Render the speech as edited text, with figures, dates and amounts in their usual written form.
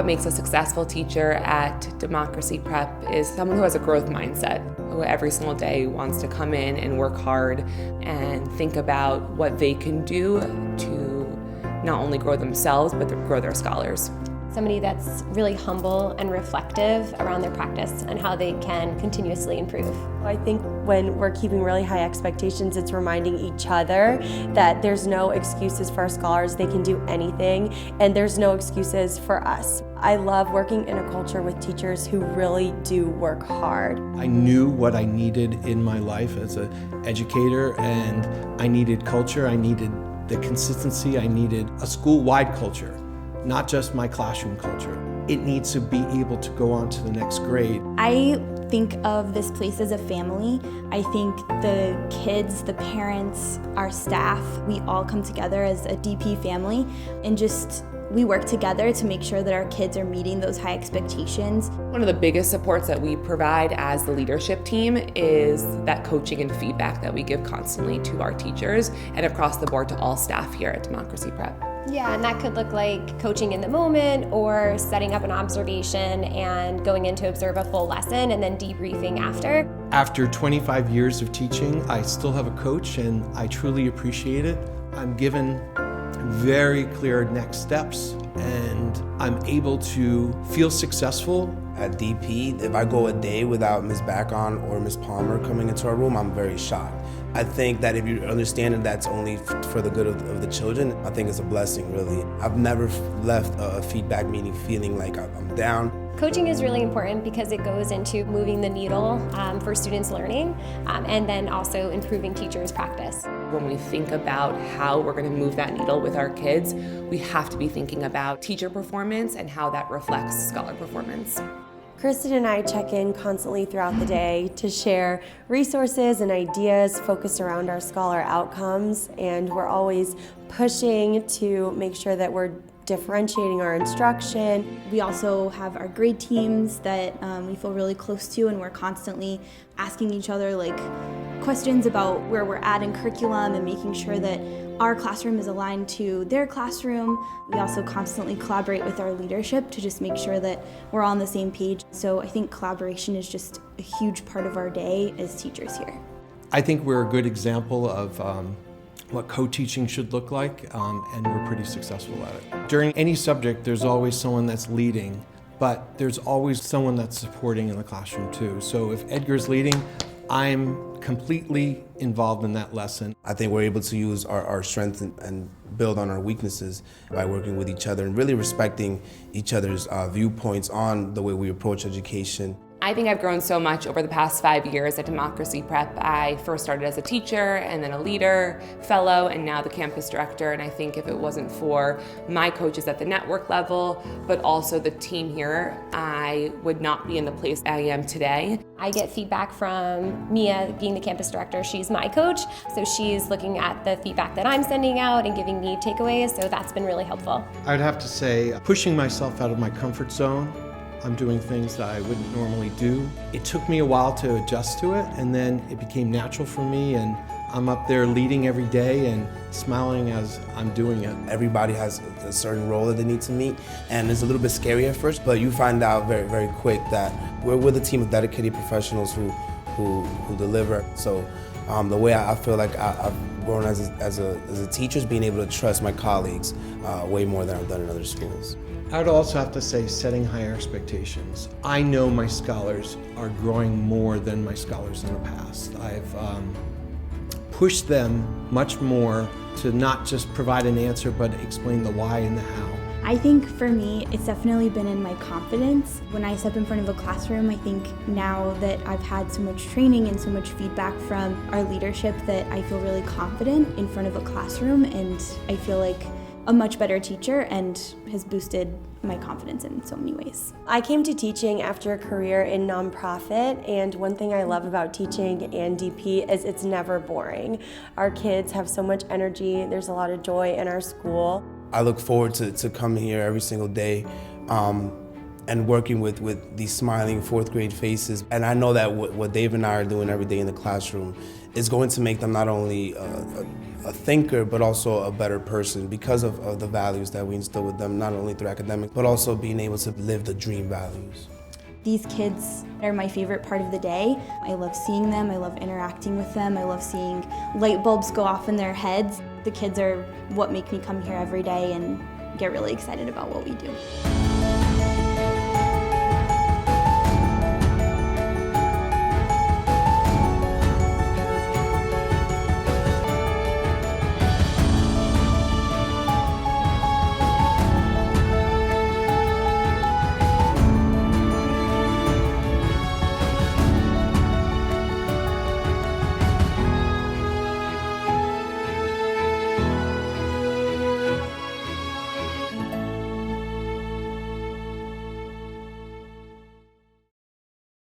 What makes a successful teacher at Democracy Prep is someone who has a growth mindset, who every single day wants to come in and work hard and think about what they can do to not only grow themselves, but to grow their scholars. Somebody that's really humble and reflective around their practice and how they can continuously improve. I think when we're keeping really high expectations, it's reminding each other that there's no excuses for our scholars. They can do anything, and there's no excuses for us. I love working in a culture with teachers who really do work hard. I knew what I needed in my life as an educator, and I needed culture, I needed the consistency, I needed a school-wide culture. Not just my classroom culture. It needs to be able to go on to the next grade. I think of this place as a family. I think the kids, the parents, our staff, we all come together as a DP family and we work together to make sure that our kids are meeting those high expectations. One of the biggest supports that we provide as the leadership team is that coaching and feedback that we give constantly to our teachers and across the board to all staff here at Democracy Prep. Yeah, and that could look like coaching in the moment or setting up an observation and going in to observe a full lesson and then debriefing after. After 25 years of teaching, I still have a coach and I truly appreciate it. I'm given very clear next steps and I'm able to feel successful. At DP, if I go a day without Ms. Backon or Ms. Palmer coming into our room, I'm very shocked. I think that if you understand that that's only for the good of the children, I think it's a blessing, really. I've never left a feedback meeting feeling like I'm down. Coaching is really important because it goes into moving the needle for students' learning and then also improving teachers' practice. When we think about how we're going to move that needle with our kids, we have to be thinking about teacher performance and how that reflects scholar performance. Kristen and I check in constantly throughout the day to share resources and ideas focused around our scholar outcomes, and we're always pushing to make sure that we're differentiating our instruction. We also have our grade teams that we feel really close to, and we're constantly asking each other questions about where we're at in curriculum and making sure that our classroom is aligned to their classroom. We also constantly collaborate with our leadership to just make sure that we're all on the same page. So I think collaboration is just a huge part of our day as teachers here. I think we're a good example of what co-teaching should look like, and we're pretty successful at it. During any subject, there's always someone that's leading, but there's always someone that's supporting in the classroom too. So if Edgar's leading, I'm completely involved in that lesson. I think we're able to use our strengths and build on our weaknesses by working with each other and really respecting each other's viewpoints on the way we approach education. I think I've grown so much over the past 5 years at Democracy Prep. I first started as a teacher and then a leader, fellow, and now the campus director. And I think if it wasn't for my coaches at the network level, but also the team here, I would not be in the place I am today. I get feedback from Mia, being the campus director. She's my coach, so she's looking at the feedback that I'm sending out and giving me takeaways, so that's been really helpful. I'd have to say, pushing myself out of my comfort zone. I'm doing things that I wouldn't normally do. It took me a while to adjust to it, and then it became natural for me, and I'm up there leading every day and smiling as I'm doing it. Everybody has a certain role that they need to meet, and it's a little bit scary at first, but you find out very, very quick that we're with a team of dedicated professionals who deliver. So the way I feel like I've grown as a teacher is being able to trust my colleagues way more than I've done in other schools. I would also have to say setting higher expectations. I know my scholars are growing more than my scholars in the past. I've pushed them much more to not just provide an answer, but explain the why and the how. I think for me, it's definitely been in my confidence. When I step in front of a classroom, I think now that I've had so much training and so much feedback from our leadership that I feel really confident in front of a classroom, and I feel like a much better teacher and has boosted my confidence in so many ways. I came to teaching after a career in nonprofit, and one thing I love about teaching and DP is it's never boring. Our kids have so much energy, there's a lot of joy in our school. I look forward to coming here every single day and working with these smiling fourth grade faces. And I know that what Dave and I are doing every day in the classroom is going to make them not only a thinker, but also a better person because of the values that we instill with them, not only through academics, but also being able to live the dream values. These kids are my favorite part of the day. I love seeing them, I love interacting with them, I love seeing light bulbs go off in their heads. The kids are what make me come here every day and get really excited about what we do.